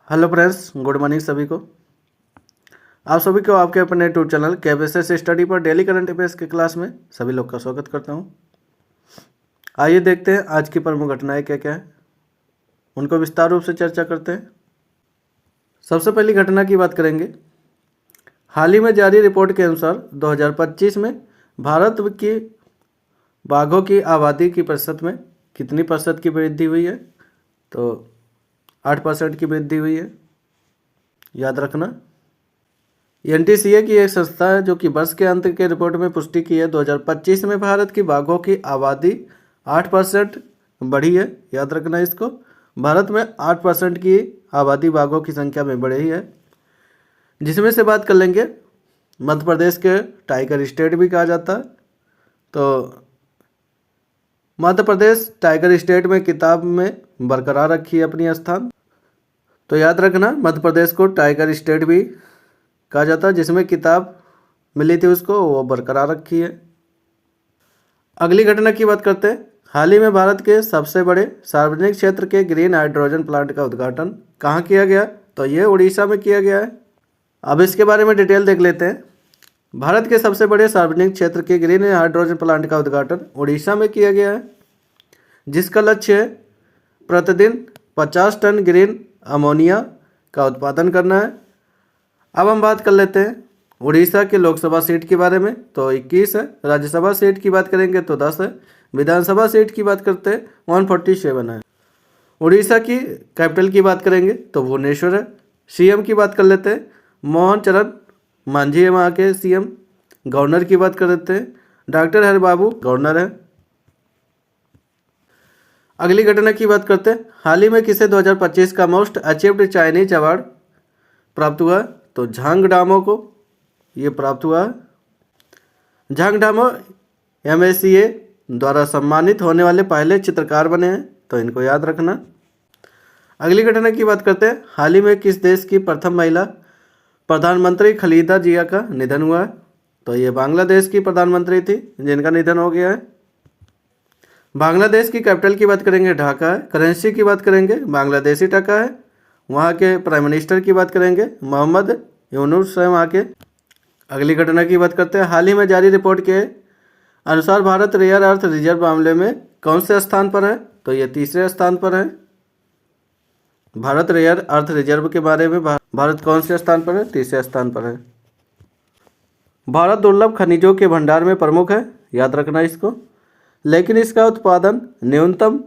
Hello friends, good morning सभी को। आप सभी को आपके अपने यूट्यूब चैनल KBSS स्टडी पर डेली करंट अफेयर्स के क्लास में सभी लोग का स्वागत करता हूं। आइए देखते हैं आज की प्रमुख घटनाएं क्या क्या है, उनको विस्तार रूप से चर्चा करते हैं। सबसे पहली घटना की बात करेंगे। हाल ही में जारी रिपोर्ट के अनुसार 2025 में भारत की बाघों की आबादी की प्रतिशत में कितनी प्रतिशत की वृद्धि हुई है? तो 8% की वृद्धि हुई है, याद रखना। NTCA की एक संस्था है जो कि वर्ष के अंत के रिपोर्ट में पुष्टि की है 2025 में भारत की बाघों की आबादी 8% बढ़ी है, याद रखना इसको। भारत में 8% की आबादी बाघों की संख्या में बढ़ी है, जिसमें से बात कर लेंगे मध्य प्रदेश के टाइगर स्टेट भी कहा जाता है। तो मध्य प्रदेश टाइगर स्टेट में किताब में बरकरार रखी है अपनी स्थान, तो याद रखना मध्य प्रदेश को टाइगर स्टेट भी कहा जाता है, जिसमें किताब मिली थी उसको वो बरकरार रखी है। अगली घटना की बात करते हैं। हाल ही में भारत के सबसे बड़े सार्वजनिक क्षेत्र के ग्रीन हाइड्रोजन प्लांट का उद्घाटन कहाँ किया गया? तो ये उड़ीसा में किया गया है। अब इसके बारे में डिटेल देख लेते हैं। भारत के सबसे बड़े सार्वजनिक क्षेत्र के ग्रीन हाइड्रोजन प्लांट का उद्घाटन उड़ीसा में किया गया है, जिसका लक्ष्य है प्रतिदिन 50 टन ग्रीन अमोनिया का उत्पादन करना है। अब हम बात कर लेते हैं उड़ीसा के लोकसभा सीट के बारे में, तो 21 है। राज्यसभा सीट की बात करेंगे तो 10 है। विधानसभा सीट की बात करते हैं 147 है। उड़ीसा की कैपिटल की बात करेंगे तो भुवनेश्वर है। CM की बात कर लेते हैं, मोहन चरण मांझी है वहाँ के CM। गवर्नर की बात कर लेते हैं, डॉक्टर हरिबाबू गवर्नर है। अगली घटना की बात करते हैं। हाल ही में किसे 2025 का मोस्ट अचीव्ड चाइनीज अवार्ड प्राप्त हुआ? तो झांग डामो को ये प्राप्त हुआ है। झांग डामो MACA द्वारा सम्मानित होने वाले पहले चित्रकार बने हैं, तो इनको याद रखना। अगली घटना की बात करते हैं। हाल ही में किस देश की प्रथम महिला प्रधानमंत्री खलीदा जिया का निधन हुआ है? तो ये बांग्लादेश की प्रधानमंत्री थी जिनका निधन हो गया है। बांग्लादेश की कैपिटल की बात करेंगे ढाका है। करेंसी की बात करेंगे बांग्लादेशी टका है। वहाँ के प्राइम मिनिस्टर की बात करेंगे मोहम्मद यूनुस है वहाँ के। अगली घटना की बात करते हैं। हाल ही में जारी रिपोर्ट के अनुसार भारत रेयर अर्थ रिजर्व मामले में कौन से स्थान पर है? तो ये तीसरे स्थान पर है। भारत रेयर अर्थ रिजर्व के बारे में भारत कौन से स्थान पर है? तीसरे स्थान पर है। भारत दुर्लभ खनिजों के भंडार में प्रमुख है, याद रखना इसको, लेकिन इसका उत्पादन न्यूनतम।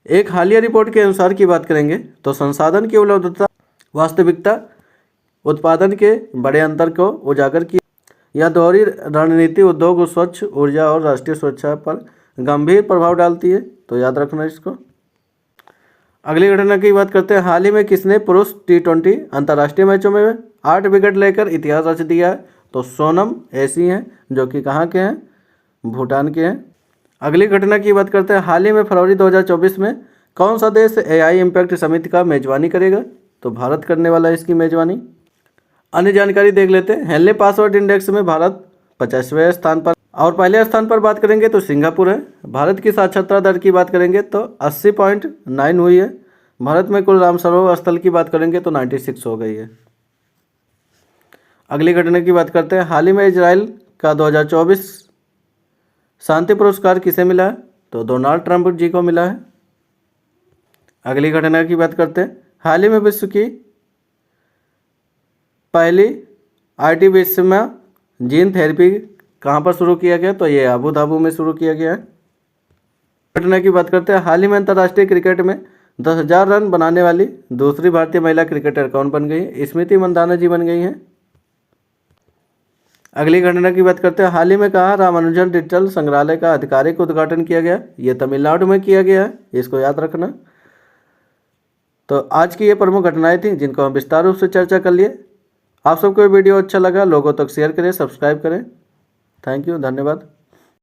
एक हालिया रिपोर्ट के अनुसार की बात करेंगे तो संसाधन की उपलब्धता, वास्तविकता, उत्पादन के बड़े अंतर को उजागर किया। यह दोहरी रणनीति उद्योग, स्वच्छ ऊर्जा और राष्ट्रीय सुरक्षा पर गंभीर प्रभाव डालती है, तो याद रखना इसको। अगली घटना की बात करते हैं। हाल ही में किसने पुरुष T20 अंतर्राष्ट्रीय मैचों में 8 विकेट लेकर इतिहास रच दिया है? तो सोनम एसी हैं, जो कि कहाँ के हैं? भूटान के हैं। अगली घटना की बात करते हैं। हाल ही में फरवरी 2024 में कौन सा देश AI इम्पैक्ट समिति का मेजबानी करेगा? तो भारत करने वाला है इसकी मेजबानी। अन्य जानकारी देख लेते हैं। हेनले पासवर्ड इंडेक्स में भारत 50वें स्थान पर, और पहले स्थान पर बात करेंगे तो सिंगापुर है। भारत की साक्षरता दर की बात करेंगे तो 80.9 हुई है। भारत में कुल राम सरोवर स्थल की बात करेंगे तो 96 हो गई है। अगली घटना की बात करते हैं। हाल ही में इजराइल का 2024 शांति पुरस्कार किसे मिला है? तो डोनाल्ड ट्रंप जी को मिला है। अगली घटना की बात करते हैं। हाल ही में विश्व की पहली IT विश्व में जीन थेरेपी कहाँ पर शुरू किया गया? तो ये अबू धाबी में शुरू किया गया है। घटना की बात करते हैं। हाल ही में अंतर्राष्ट्रीय क्रिकेट में 10,000 रन बनाने वाली दूसरी भारतीय महिला क्रिकेटर कौन बन गई है? स्मृति मंदाना जी बन गई हैं। अगली घटना की बात करते हैं। हाल ही में कहा रामानुजन डिजिटल संग्रहालय का आधिकारिक उद्घाटन किया गया? ये तमिलनाडु में किया गया है, इसको याद रखना। तो आज की ये प्रमुख घटनाएं थी जिनको हम विस्तार रूप से चर्चा कर लिए। आप सबको ये वीडियो अच्छा लगा, लोगों तक शेयर करें, सब्सक्राइब करें। थैंक यू, धन्यवाद।